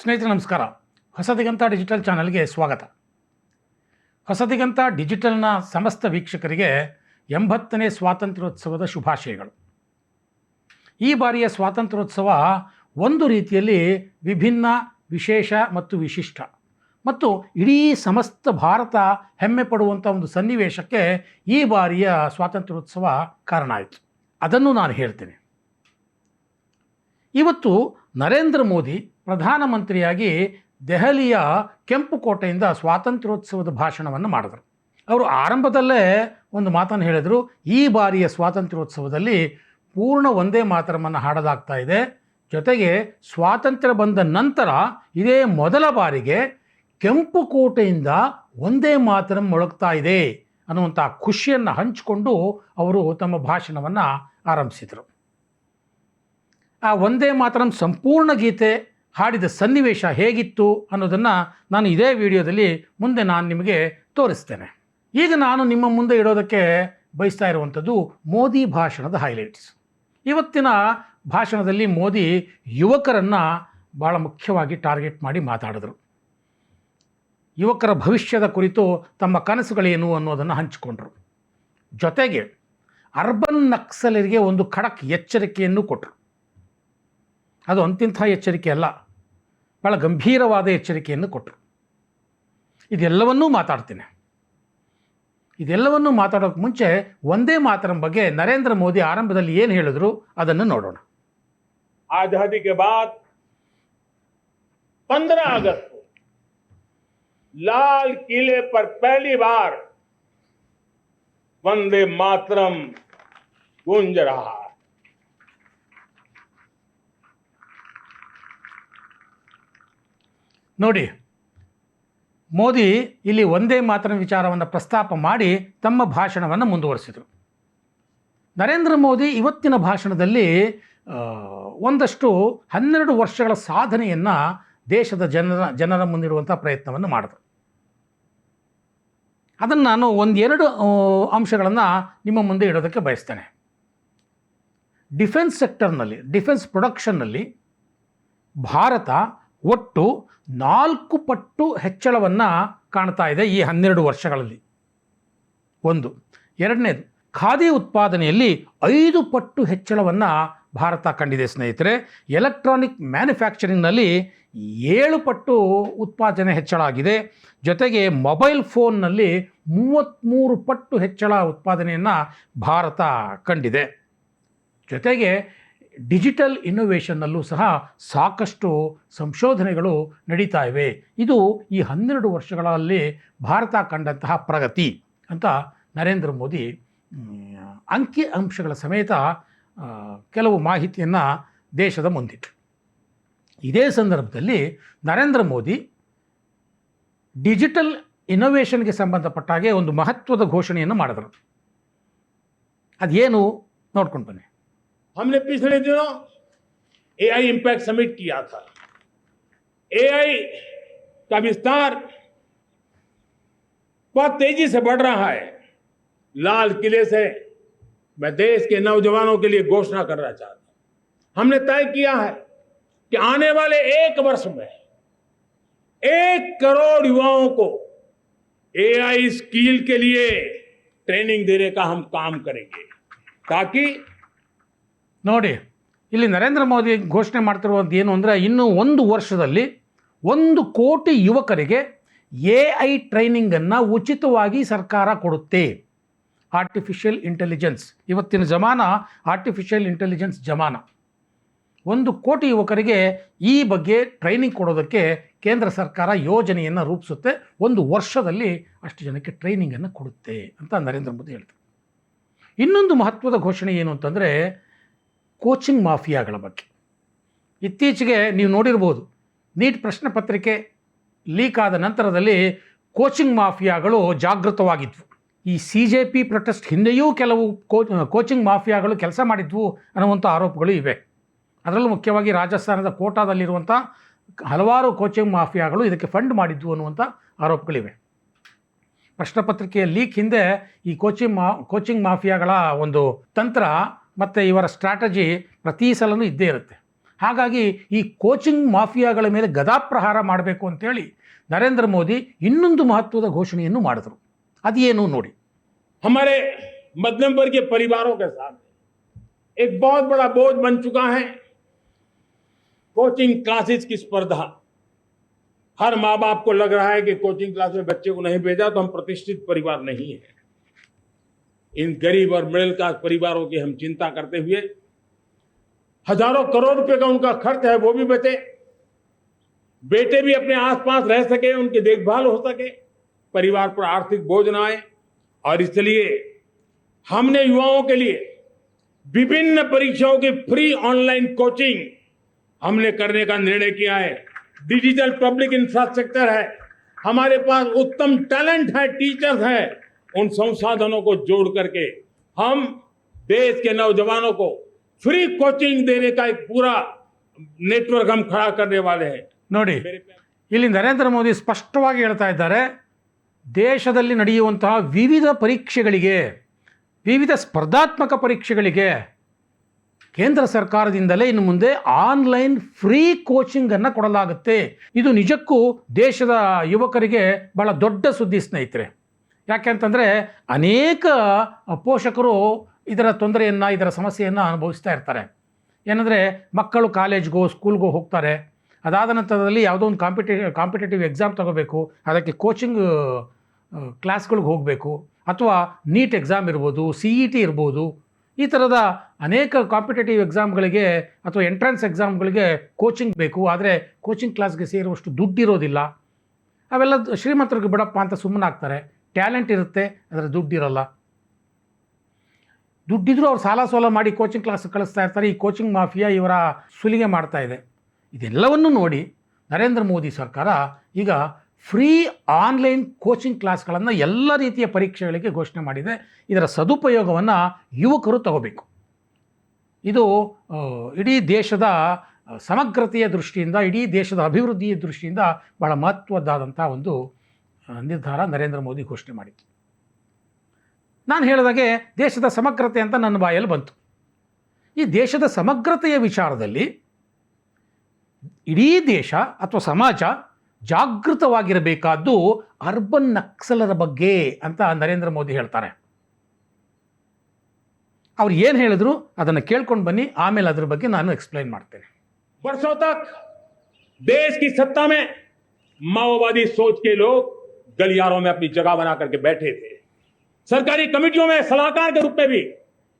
ಸ್ನೇಹಿತರೆ ನಮಸ್ಕಾರ. ಹೊಸದಿಗಂತ ಡಿಜಿಟಲ್ ಚಾನಲ್ಗೆ ಸ್ವಾಗತ. ಹೊಸದಿಗಂತ ಡಿಜಿಟಲ್ನ ಸಮಸ್ತ ವೀಕ್ಷಕರಿಗೆ 80ನೇ ಸ್ವಾತಂತ್ರ್ಯೋತ್ಸವದ ಶುಭಾಶಯಗಳು. ಈ ಬಾರಿಯ ಸ್ವಾತಂತ್ರ್ಯೋತ್ಸವ ಒಂದು ರೀತಿಯಲ್ಲಿ ವಿಭಿನ್ನ, ವಿಶೇಷ ಮತ್ತು ವಿಶಿಷ್ಟ ಮತ್ತು ಇಡೀ ಸಮಸ್ತ ಭಾರತ ಹೆಮ್ಮೆ ಪಡುವಂಥ ಒಂದು ಸನ್ನಿವೇಶಕ್ಕೆ ಈ ಬಾರಿಯ ಸ್ವಾತಂತ್ರ್ಯೋತ್ಸವ ಕಾರಣ ಆಯಿತು. ಅದನ್ನು ನಾನು ಹೇಳ್ತೇನೆ. ಇವತ್ತು ನರೇಂದ್ರ ಮೋದಿ ಪ್ರಧಾನಮಂತ್ರಿಯಾಗಿ ದೆಹಲಿಯ ಕೆಂಪುಕೋಟೆಯಿಂದ ಸ್ವಾತಂತ್ರ್ಯೋತ್ಸವದ ಭಾಷಣವನ್ನು ಮಾಡಿದರು. ಅವರು ಆರಂಭದಲ್ಲೇ ಒಂದು ಮಾತನ್ನು ಹೇಳಿದರು, ಈ ಬಾರಿಯ ಸ್ವಾತಂತ್ರ್ಯೋತ್ಸವದಲ್ಲಿ ಪೂರ್ಣ ವಂದೇ ಮಾತರಮನ್ನು ಹಾಡಲಾಗ್ತಾ ಇದೆ. ಜೊತೆಗೆ ಸ್ವಾತಂತ್ರ್ಯ ಬಂದ ನಂತರ ಇದೇ ಮೊದಲ ಬಾರಿಗೆ ಕೆಂಪುಕೋಟೆಯಿಂದ ವಂದೇ ಮಾತರಂ ಮೊಳಗ್ತಾ ಇದೆ ಅನ್ನುವಂಥ ಖುಷಿಯನ್ನು ಹಂಚಿಕೊಂಡು ಅವರು ತಮ್ಮ ಭಾಷಣವನ್ನು ಆರಂಭಿಸಿದರು. ಆ ವಂದೇ ಮಾತರಂ ಸಂಪೂರ್ಣ ಗೀತೆ ಹಾಡಿದ ಸನ್ನಿವೇಶ ಹೇಗಿತ್ತು ಅನ್ನೋದನ್ನು ನಾನು ಇದೇ ವಿಡಿಯೋದಲ್ಲಿ ಮುಂದೆ ನಾನು ನಿಮಗೆ ತೋರಿಸ್ತೇನೆ. ಈಗ ನಾನು ನಿಮ್ಮ ಮುಂದೆ ಇಡೋದಕ್ಕೆ ಬಯಸ್ತಾ ಇರುವಂಥದ್ದು ಮೋದಿ ಭಾಷಣದ ಹೈಲೈಟ್ಸ್. ಇವತ್ತಿನ ಭಾಷಣದಲ್ಲಿ ಮೋದಿ ಯುವಕರನ್ನು ಭಾಳ ಮುಖ್ಯವಾಗಿ ಟಾರ್ಗೆಟ್ ಮಾಡಿ ಮಾತಾಡಿದರು. ಯುವಕರ ಭವಿಷ್ಯದ ಕುರಿತು ತಮ್ಮ ಕನಸುಗಳೇನು ಅನ್ನೋದನ್ನು ಹಂಚಿಕೊಂಡ್ರು. ಜೊತೆಗೆ ಅರ್ಬನ್ ನಕ್ಸಲರಿಗೆ ಒಂದು ಖಡಕ್ ಎಚ್ಚರಿಕೆಯನ್ನು ಕೊಟ್ಟರು. ಅದು ಅಂತಿಂಥ ಎಚ್ಚರಿಕೆ ಅಲ್ಲ, ಭಾಳ ಗಂಭೀರವಾದ ಎಚ್ಚರಿಕೆಯನ್ನು ಕೊಟ್ಟರು. ಇದೆಲ್ಲವನ್ನೂ ಮಾತಾಡ್ತೇನೆ. ಇದೆಲ್ಲವನ್ನೂ ಮಾತಾಡೋಕ್ಕೆ ಮುಂಚೆ ವಂದೇ ಮಾತರಂ ಬಗ್ಗೆ ನರೇಂದ್ರ ಮೋದಿ ಆರಂಭದಲ್ಲಿ ಏನು ಹೇಳಿದ್ರು ಅದನ್ನು ನೋಡೋಣ. आजादी के बाद 15 अगस्त को लाल किले पर पहली बार वंदे मातरम गूंज रहा है. ನೋಡಿ, ಮೋದಿ ಇಲ್ಲಿ ವಂದೇ ಮಾತರಂ ವಿಚಾರವನ್ನು ಪ್ರಸ್ತಾಪ ಮಾಡಿ ತಮ್ಮ ಭಾಷಣವನ್ನು ಮುಂದುವರಿಸಿದರು. ನರೇಂದ್ರ ಮೋದಿ ಇವತ್ತಿನ ಭಾಷಣದಲ್ಲಿ ಒಂದಷ್ಟು 12 ವರ್ಷಗಳ ಸಾಧನೆಯನ್ನು ದೇಶದ ಜನರ ಮುಂದಿಡುವಂಥ ಪ್ರಯತ್ನವನ್ನು ಮಾಡಿದರು. ಅದನ್ನು ನಾನು ಒಂದೆರಡು ಅಂಶಗಳನ್ನು ನಿಮ್ಮ ಮುಂದೆ ಇಡೋದಕ್ಕೆ ಬಯಸ್ತೇನೆ. ಡಿಫೆನ್ಸ್ ಸೆಕ್ಟರ್ನಲ್ಲಿ, ಡಿಫೆನ್ಸ್ ಪ್ರೊಡಕ್ಷನ್ನಲ್ಲಿ ಭಾರತ ಒಟ್ಟು 4 ಪಟ್ಟು ಹೆಚ್ಚಳವನ್ನು ಕಾಣ್ತಾ ಇದೆ ಈ 12 ವರ್ಷಗಳಲ್ಲಿ. ಒಂದು. ಎರಡನೇದು, ಖಾದಿ ಉತ್ಪಾದನೆಯಲ್ಲಿ 5 ಪಟ್ಟು ಹೆಚ್ಚಳವನ್ನು ಭಾರತ ಕಂಡಿದೆ ಸ್ನೇಹಿತರೆ. ಎಲೆಕ್ಟ್ರಾನಿಕ್ ಮ್ಯಾನುಫ್ಯಾಕ್ಚರಿಂಗ್ನಲ್ಲಿ 7 ಪಟ್ಟು ಉತ್ಪಾದನೆ ಹೆಚ್ಚಳ ಆಗಿದೆ. ಜೊತೆಗೆ ಮೊಬೈಲ್ ಫೋನ್ನಲ್ಲಿ 33 ಪಟ್ಟು ಹೆಚ್ಚಳ ಉತ್ಪಾದನೆಯನ್ನು ಭಾರತ ಕಂಡಿದೆ. ಜೊತೆಗೆ ಡಿಜಿಟಲ್ ಇನ್ನೋವೇಷನ್ನಲ್ಲೂ ಸಹ ಸಾಕಷ್ಟು ಸಂಶೋಧನೆಗಳು ನಡೀತಾ ಇವೆ. ಇದು ಈ 12 ವರ್ಷಗಳಲ್ಲಿ ಭಾರತ ಕಂಡಂತಹ ಪ್ರಗತಿ ಅಂತ ನರೇಂದ್ರ ಮೋದಿ ಅಂಕಿ ಅಂಶಗಳ ಸಮೇತ ಕೆಲವು ಮಾಹಿತಿಯನ್ನು ದೇಶದ ಮುಂದಿಟ್ಟರು. ಇದೇ ಸಂದರ್ಭದಲ್ಲಿ ನರೇಂದ್ರ ಮೋದಿ ಡಿಜಿಟಲ್ ಇನ್ನೋವೇಷನ್ಗೆ ಸಂಬಂಧಪಟ್ಟ ಹಾಗೆ ಒಂದು ಮಹತ್ವದ ಘೋಷಣೆಯನ್ನು ಮಾಡಿದರು. ಅದೇನು ನೋಡ್ಕೊಂಡು ಬನ್ನಿ. हमने पिछले दिनों एआई इंपैक्ट समिट किया था. एआई का विस्तार बहुत तेजी से बढ़ रहा है. लाल किले से मैं देश के नौजवानों के लिए घोषणा करना चाहता हूं. हमने तय किया है कि आने वाले 1 वर्ष में 1 करोड़ युवाओं को एआई स्किल के लिए ट्रेनिंग देने का हम काम करेंगे, ताकि ನೋಡಿ, ಇಲ್ಲಿ ನರೇಂದ್ರ ಮೋದಿ ಘೋಷಣೆ ಮಾಡ್ತಿರುವಂಥ ಏನು ಅಂದರೆ, ಇನ್ನು 1 ವರ್ಷದಲ್ಲಿ 1 ಕೋಟಿ ಯುವಕರಿಗೆ AI ಟ್ರೈನಿಂಗನ್ನು ಉಚಿತವಾಗಿ ಸರ್ಕಾರ ಕೊಡುತ್ತೆ. ಆರ್ಟಿಫಿಷಿಯಲ್ ಇಂಟೆಲಿಜೆನ್ಸ್, ಇವತ್ತಿನ ಜಮಾನ ಆರ್ಟಿಫಿಷಿಯಲ್ ಇಂಟೆಲಿಜೆನ್ಸ್ ಜಮಾನ. 1 ಕೋಟಿ ಯುವಕರಿಗೆ ಈ ಬಗ್ಗೆ ಟ್ರೈನಿಂಗ್ ಕೊಡೋದಕ್ಕೆ ಕೇಂದ್ರ ಸರ್ಕಾರ ಯೋಜನೆಯನ್ನು ರೂಪಿಸುತ್ತೆ. 1 ವರ್ಷದಲ್ಲಿ ಅಷ್ಟು ಜನಕ್ಕೆ ಟ್ರೈನಿಂಗನ್ನು ಕೊಡುತ್ತೆ ಅಂತ ನರೇಂದ್ರ ಮೋದಿ ಹೇಳ್ತಾರೆ. ಇನ್ನೊಂದು ಮಹತ್ವದ ಘೋಷಣೆ ಏನು ಅಂತಂದರೆ, ಕೋಚಿಂಗ್ ಮಾಫಿಯಾಗಳ ಬಗ್ಗೆ. ಇತ್ತೀಚೆಗೆ ನೀವು ನೋಡಿರ್ಬೋದು, ನೀಟ್ ಪ್ರಶ್ನೆ ಪತ್ರಿಕೆ ಲೀಕ್ ಆದ ನಂತರದಲ್ಲಿ ಕೋಚಿಂಗ್ ಮಾಫಿಯಾಗಳು ಜಾಗೃತವಾಗಿದ್ವು. ಈ CJP ಪ್ರೊಟೆಸ್ಟ್ ಹಿಂದೆಯೂ ಕೆಲವು ಕೋಚಿಂಗ್ ಮಾಫಿಯಾಗಳು ಕೆಲಸ ಮಾಡಿದ್ವು ಅನ್ನುವಂಥ ಆರೋಪಗಳು ಇವೆ. ಅದರಲ್ಲೂ ಮುಖ್ಯವಾಗಿ ರಾಜಸ್ಥಾನದ ಕೋಟಾದಲ್ಲಿರುವಂಥ ಹಲವಾರು ಕೋಚಿಂಗ್ ಮಾಫಿಯಾಗಳು ಇದಕ್ಕೆ ಫಂಡ್ ಮಾಡಿದ್ವು ಅನ್ನುವಂಥ ಆರೋಪಗಳಿವೆ. ಪ್ರಶ್ನೆ ಪತ್ರಿಕೆಯ ಲೀಕ್ ಹಿಂದೆ ಈ ಕೋಚಿಂಗ್ ಮಾಫಿಯಾಗಳ ಒಂದು ತಂತ್ರ ಮತ್ತು ಇವರ ಸ್ಟ್ರಾಟಜಿ ಪ್ರತಿ ಸಲನೂ ಇದ್ದೇ ಇರುತ್ತೆ. ಹಾಗಾಗಿ ಈ ಕೋಚಿಂಗ್ ಮಾಫಿಯಾಗಳ ಮೇಲೆ ಗದಾಪ್ರಹಾರ ಮಾಡಬೇಕು ಅಂತೇಳಿ ನರೇಂದ್ರ ಮೋದಿ ಇನ್ನೊಂದು ಮಹತ್ವದ ಘೋಷಣೆಯನ್ನು ಮಾಡಿದರು. ಅದೇನು ನೋಡಿ. हमारे मध्यम वर्ग के परिवारों के साथ एक बहुत बड़ा बोझ बन चुका है कोचिंग क्लासेस की स्पर्धा. हर माँ बाप को लग रहा है कि कोचिंग क्लास में बच्चे को नहीं भेजा तो हम प्रतिष्ठित परिवार नहीं है. इन गरीब और मिडिल क्लास परिवारों की हम चिंता करते हुए हजारों करोड़ रुपए का उनका खर्च है वो भी बचे, बेटे भी अपने आसपास रह सके, उनकी देखभाल हो सके, परिवार पर आर्थिक बोझ ना आए. और इसलिए हमने युवाओं के लिए विभिन्न परीक्षाओं की फ्री ऑनलाइन कोचिंग हमने करने का निर्णय किया है. डिजिटल पब्लिक इंफ्रास्ट्रक्चर है, हमारे पास उत्तम टैलेंट है, टीचर्स हैं. उन संसाधनों को जोड़ करके हम देश के नौजवानों को फ्री कोचिंग देने का एक पूरा नेटवर्क हम खड़ा करने वाले हैं. ನೋಡಿ, ಇಲ್ಲಿ ನರೇಂದ್ರ ಮೋದಿ ಸ್ಪಷ್ಟವಾಗಿ ಹೇಳ್ತಾ ಇದ್ದಾರೆ, ದೇಶದಲ್ಲಿ ನಡೆಯುವಂತಹ ವಿವಿಧ ಪರೀಕ್ಷೆಗಳಿಗೆ, ವಿವಿಧ ಸ್ಪರ್ಧಾತ್ಮಕ ಪರೀಕ್ಷೆಗಳಿಗೆ ಕೇಂದ್ರ ಸರ್ಕಾರದಿಂದಲೇ ಇನ್ನು ಮುಂದೆ ಆನ್ಲೈನ್ ಫ್ರೀ ಕೋಚಿಂಗನ್ನು ಕೊಡಲಾಗುತ್ತೆ. ಇದು ನಿಜಕ್ಕೂ ದೇಶದ ಯುವಕರಿಗೆ ಭಾಳ ದೊಡ್ಡ ಸುದ್ದಿ ಸ್ನೇಹಿತರೆ. ಯಾಕೆಂತಂದರೆ ಅನೇಕ ಪೋಷಕರು ಇದರ ತೊಂದರೆಯನ್ನು, ಇದರ ಸಮಸ್ಯೆಯನ್ನು ಅನುಭವಿಸ್ತಾ ಇರ್ತಾರೆ. ಏನಂದರೆ ಮಕ್ಕಳು ಕಾಲೇಜ್ಗೋ ಸ್ಕೂಲ್ಗೋ ಹೋಗ್ತಾರೆ, ಅದಾದ ನಂತರದಲ್ಲಿ ಯಾವುದೋ ಒಂದು ಕಾಂಪಿಟೇಟಿವ್ ಎಕ್ಸಾಮ್ ತಗೋಬೇಕು, ಅದಕ್ಕೆ ಕೋಚಿಂಗ್ ಕ್ಲಾಸ್ಗಳಿಗೆ ಹೋಗಬೇಕು, ಅಥವಾ ನೀಟ್ ಎಕ್ಸಾಮ್ ಇರ್ಬೋದು, CET ಇರ್ಬೋದು, ಈ ಥರದ ಅನೇಕ ಕಾಂಪಿಟೇಟಿವ್ ಎಕ್ಸಾಮ್ಗಳಿಗೆ ಅಥವಾ ಎಂಟ್ರೆನ್ಸ್ ಎಕ್ಸಾಮ್ಗಳಿಗೆ ಕೋಚಿಂಗ್ ಬೇಕು. ಆದರೆ ಕೋಚಿಂಗ್ ಕ್ಲಾಸ್ಗೆ ಸೇರುವಷ್ಟು ದುಡ್ಡಿರೋದಿಲ್ಲ. ಅವೆಲ್ಲ ಶ್ರೀಮಂತರಿಗೆ ಬಿಡಪ್ಪ ಅಂತ ಸುಮ್ಮನಾಗ್ತಾರೆ. ಟ್ಯಾಲೆಂಟ್ ಇರುತ್ತೆ, ಅದರ ದುಡ್ಡಿರಲ್ಲ. ದುಡ್ಡಿದ್ರೂ ಅವ್ರು ಸಾಲ ಸೋಲ ಮಾಡಿ ಕೋಚಿಂಗ್ ಕ್ಲಾಸ್ ಕಳಿಸ್ತಾ ಇರ್ತಾರೆ. ಈ ಕೋಚಿಂಗ್ ಮಾಫಿಯಾ ಇವರ ಸುಲಿಗೆ ಮಾಡ್ತಾ ಇದೆ. ಇದೆಲ್ಲವನ್ನು ನೋಡಿ ನರೇಂದ್ರ ಮೋದಿ ಸರ್ಕಾರ ಈಗ ಫ್ರೀ ಆನ್ಲೈನ್ ಕೋಚಿಂಗ್ ಕ್ಲಾಸ್ಗಳನ್ನು ಎಲ್ಲ ರೀತಿಯ ಪರೀಕ್ಷೆಗಳಿಗೆ ಘೋಷಣೆ ಮಾಡಿದೆ. ಇದರ ಸದುಪಯೋಗವನ್ನು ಯುವಕರು ತಗೋಬೇಕು. ಇದು ಇಡೀ ದೇಶದ ಸಮಗ್ರತೆಯ ದೃಷ್ಟಿಯಿಂದ, ಇಡೀ ದೇಶದ ಅಭಿವೃದ್ಧಿಯ ದೃಷ್ಟಿಯಿಂದ ಬಹಳ ಮಹತ್ವದ್ದಾದಂಥ ಒಂದು ನಿರ್ಧಾರ ನರೇಂದ್ರ ಮೋದಿ ಘೋಷಣೆ ಮಾಡಿತ್ತು. ನಾನು ಹೇಳಿದಾಗೆ ದೇಶದ ಸಮಗ್ರತೆ ಅಂತ ನನ್ನ ಬಾಯಲ್ಲಿ ಬಂತು. ಈ ದೇಶದ ಸಮಗ್ರತೆಯ ವಿಚಾರದಲ್ಲಿ ಇಡೀ ದೇಶ ಅಥವಾ ಸಮಾಜ ಜಾಗೃತವಾಗಿರಬೇಕಾದ್ದು ಅರ್ಬನ್ ನಕ್ಸಲರ ಬಗ್ಗೆ ಅಂತ ನರೇಂದ್ರ ಮೋದಿ ಹೇಳ್ತಾರೆ. ಅವ್ರು ಏನು ಹೇಳಿದ್ರು ಅದನ್ನು ಕೇಳ್ಕೊಂಡು ಬನ್ನಿ, ಆಮೇಲೆ ಅದ್ರ ಬಗ್ಗೆ ನಾನು ಎಕ್ಸ್ಪ್ಲೈನ್ ಮಾಡ್ತೇನೆ. वर्षों तक देश की सत्ता में माओवादी सोच के लोग गलियारों में अपनी जगह बना करके बैठे थे. सरकारी कमेटियों में सलाहकार के रूप में भी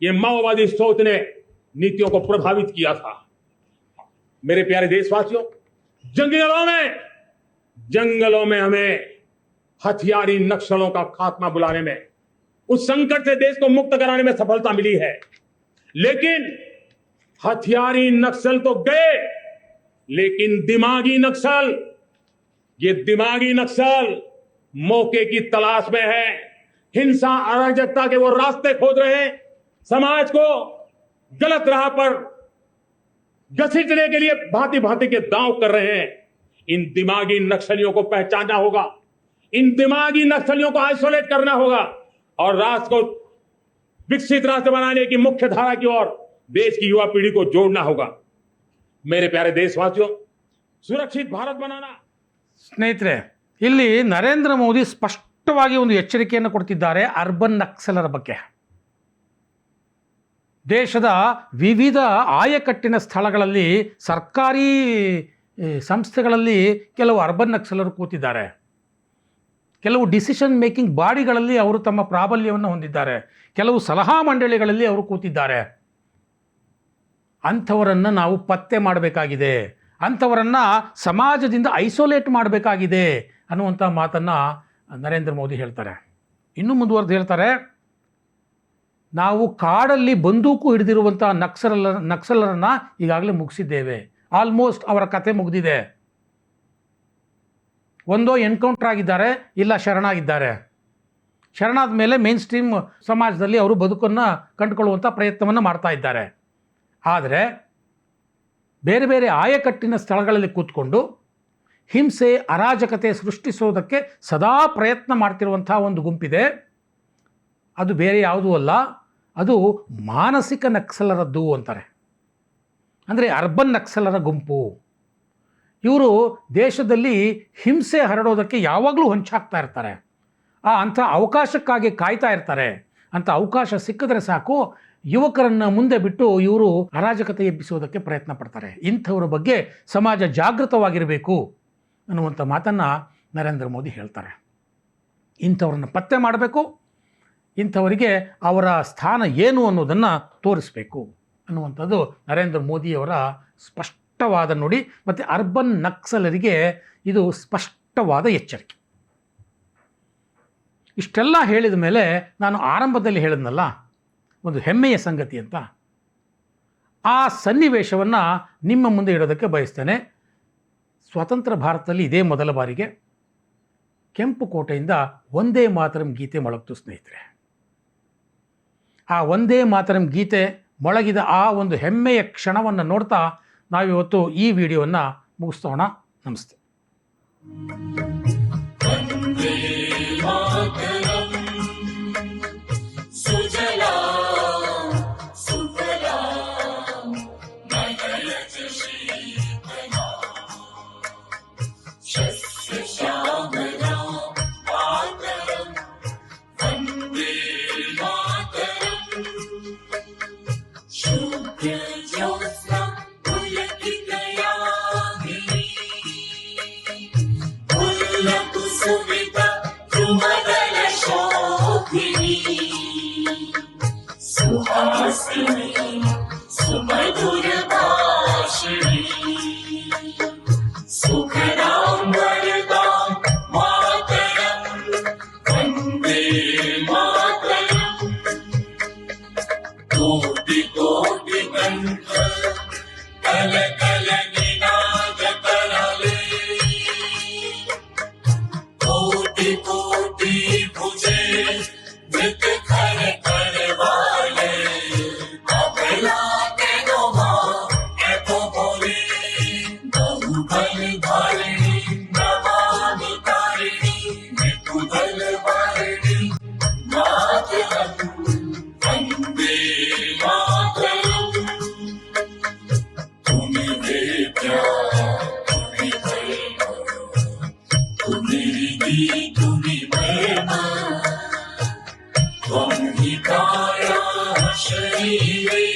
ये माओवादी सोच ने नीतियों को प्रभावित किया था. मेरे प्यारे देशवासियों, जंगलों में हमें हथियारी नक्सलों का खात्मा बुलाने में, उस संकट से देश को मुक्त कराने में सफलता मिली है. लेकिन हथियारी नक्सल तो गए, लेकिन दिमागी नक्सल, ये दिमागी नक्सल मौके की तलाश में है. हिंसा अराजकता के वो रास्ते खोज रहे हैं, समाज को गलत राह पर घसीटने के लिए भांति भांति के दांव कर रहे हैं. इन दिमागी नक्सलियों को पहचानना होगा, इन दिमागी नक्सलियों को आइसोलेट करना होगा और राष्ट्र को विकसित राष्ट्र बनाने की मुख्य धारा की ओर देश की युवा पीढ़ी को जोड़ना होगा. मेरे प्यारे देशवासियों, सुरक्षित भारत बनाना. ಸ್ನೇಹಿತರೆ, ಇಲ್ಲಿ ನರೇಂದ್ರ ಮೋದಿ ಸ್ಪಷ್ಟವಾಗಿ ಒಂದು ಎಚ್ಚರಿಕೆಯನ್ನು ಕೊಡ್ತಿದ್ದಾರೆ ಅರ್ಬನ್ ನಕ್ಸಲರ ಬಗ್ಗೆ. ದೇಶದ ವಿವಿಧ ಆಯಕಟ್ಟಿನ ಸ್ಥಳಗಳಲ್ಲಿ, ಸರ್ಕಾರಿ ಸಂಸ್ಥೆಗಳಲ್ಲಿ ಕೆಲವು ಅರ್ಬನ್ ನಕ್ಸಲರು ಕೂತಿದ್ದಾರೆ. ಕೆಲವು ಡಿಸಿಷನ್ ಮೇಕಿಂಗ್ ಬಾಡಿಗಳಲ್ಲಿ ಅವರು ತಮ್ಮ ಪ್ರಾಬಲ್ಯವನ್ನು ಹೊಂದಿದ್ದಾರೆ. ಕೆಲವು ಸಲಹಾ ಮಂಡಳಿಗಳಲ್ಲಿ ಅವರು ಕೂತಿದ್ದಾರೆ. ಅಂಥವರನ್ನು ನಾವು ಪತ್ತೆ ಮಾಡಬೇಕಾಗಿದೆ, ಅಂಥವರನ್ನು ಸಮಾಜದಿಂದ ಐಸೋಲೇಟ್ ಮಾಡಬೇಕಾಗಿದೆ ಅನ್ನುವಂಥ ಮಾತನ್ನು ನರೇಂದ್ರ ಮೋದಿ ಹೇಳ್ತಾರೆ. ಇನ್ನೂ ಮುಂದುವರೆದು ಹೇಳ್ತಾರೆ, ನಾವು ಕಾಡಲ್ಲಿ ಬಂದೂಕು ಹಿಡಿದಿರುವಂಥ ನಕ್ಸಲರನ್ನು ಈಗಾಗಲೇ ಮುಗಿಸಿದ್ದೇವೆ. ಆಲ್ಮೋಸ್ಟ್ ಅವರ ಕತೆ ಮುಗಿದಿದೆ. ಒಂದೋ ಎನ್ಕೌಂಟರ್ ಆಗಿದ್ದಾರೆ, ಇಲ್ಲ ಶರಣಾಗಿದ್ದಾರೆ. ಶರಣಾದ ಮೇಲೆ ಮೇನ್ ಸ್ಟ್ರೀಮ್ ಸಮಾಜದಲ್ಲಿ ಅವರು ಬದುಕನ್ನು ಕಂಡುಕೊಳ್ಳುವಂಥ ಪ್ರಯತ್ನವನ್ನು ಮಾಡ್ತಾ ಇದ್ದಾರೆ. ಆದರೆ ಬೇರೆ ಬೇರೆ ಆಯಕಟ್ಟಿನ ಸ್ಥಳಗಳಲ್ಲಿ ಕೂತ್ಕೊಂಡು ಹಿಂಸೆ, ಅರಾಜಕತೆ ಸೃಷ್ಟಿಸೋದಕ್ಕೆ ಸದಾ ಪ್ರಯತ್ನ ಮಾಡ್ತಿರುವಂಥ ಒಂದು ಗುಂಪಿದೆ. ಅದು ಬೇರೆ ಯಾವುದೂ ಅಲ್ಲ, ಅದು ಮಾನಸಿಕ ನಕ್ಸಲರದ್ದು ಅಂತಾರೆ. ಅಂದರೆ ಅರ್ಬನ್ ನಕ್ಸಲರ ಗುಂಪು. ಇವರು ದೇಶದಲ್ಲಿ ಹಿಂಸೆ ಹರಡೋದಕ್ಕೆ ಯಾವಾಗಲೂ ಹೊಂಚಾಕ್ತಾ ಇರ್ತಾರೆ. ಅಂಥ ಅವಕಾಶಕ್ಕಾಗಿ ಕಾಯ್ತಾ ಇರ್ತಾರೆ. ಅಂಥ ಅವಕಾಶ ಸಿಕ್ಕಿದ್ರೆ ಸಾಕು, ಯುವಕರನ್ನು ಮುಂದೆ ಬಿಟ್ಟು ಇವರು ಅರಾಜಕತೆ ಎಬ್ಬಿಸೋದಕ್ಕೆ ಪ್ರಯತ್ನ ಪಡ್ತಾರೆ. ಇಂಥವ್ರ ಬಗ್ಗೆ ಸಮಾಜ ಜಾಗೃತವಾಗಿರಬೇಕು ಅನ್ನುವಂಥ ಮಾತನ್ನು ನರೇಂದ್ರ ಮೋದಿ ಹೇಳ್ತಾರೆ. ಇಂಥವ್ರನ್ನ ಪತ್ತೆ ಮಾಡಬೇಕು, ಇಂಥವರಿಗೆ ಅವರ ಸ್ಥಾನ ಏನು ಅನ್ನೋದನ್ನು ತೋರಿಸಬೇಕು ಅನ್ನುವಂಥದ್ದು ನರೇಂದ್ರ ಮೋದಿಯವರ ಸ್ಪಷ್ಟವಾದ ನುಡಿ. ಮತ್ತು ಅರ್ಬನ್ ನಕ್ಸಲರಿಗೆ ಇದು ಸ್ಪಷ್ಟವಾದ ಎಚ್ಚರಿಕೆ. ಇಷ್ಟೆಲ್ಲ ಹೇಳಿದ ಮೇಲೆ ನಾನು ಆರಂಭದಲ್ಲಿ ಹೇಳಿದ್ನಲ್ಲ ಒಂದು ಹೆಮ್ಮೆಯ ಸಂಗತಿ ಅಂತ, ಆ ಸನ್ನಿವೇಶವನ್ನು ನಿಮ್ಮ ಮುಂದೆ ಇಡೋದಕ್ಕೆ ಬಯಸ್ತೇನೆ. ಸ್ವತಂತ್ರ ಭಾರತದಲ್ಲಿ ಇದೇ ಮೊದಲ ಬಾರಿಗೆ ಕೆಂಪು ಕೋಟೆಯಿಂದ ವಂದೇ ಮಾತರಂ ಗೀತೆ ಮೊಳಗ್ತು ಸ್ನೇಹಿತರೆ. ಆ ವಂದೇ ಮಾತರಂ ಗೀತೆ ಮೊಳಗಿದ ಆ ಒಂದು ಹೆಮ್ಮೆಯ ಕ್ಷಣವನ್ನು ನೋಡ್ತಾ ನಾವಿವತ್ತು ಈ ವಿಡಿಯೋವನ್ನು ಮುಗಿಸ್ತೋಣ. ನಮಸ್ತೆ. सुहासिनी सुमधुर भाषिणी सुखदां वरदां मातरं वन्दे मातरं कोटि कोटि कंठ कल कल निनाद करले कोटि कोटि भुजे मृत खर कर वाले अबला के नोमा एको बोले बहुबल धारिणी नमामि तारिणी मृत्युदल वारिणी मातरं वन्दे मातरं तुम्हें वेद्या तुम्हें प्रेम तुम्हें रिद्धि तुम्हें महिमा त्वं हि काया शरीरे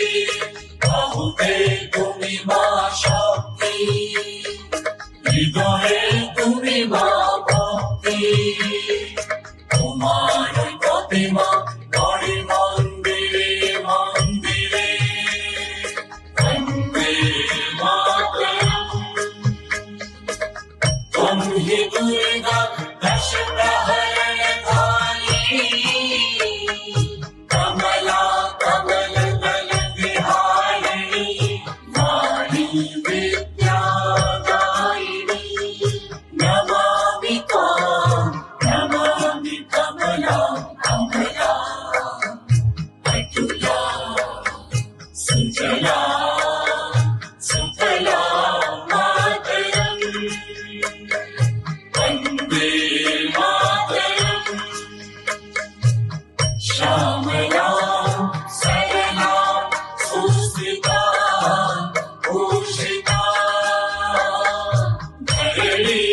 बाहुते तुम्हि मा शक्ति हृदये तुम्हि मा भक्ति तुम्हार प्रतिमा गणि मन्दिरे मन्दिरे वन्दे मातरं त्वं हि दुर्गा दश प्रहरणकारिणी कमला कमल दल विहारिणी वाणी विद्यादायिनी नमामि त्वां नमामि कमला कमला अतुला सुजला सुफला मातरं वन्दे मातरं श्यामला सरला सुस्थिता भूषिता धरणी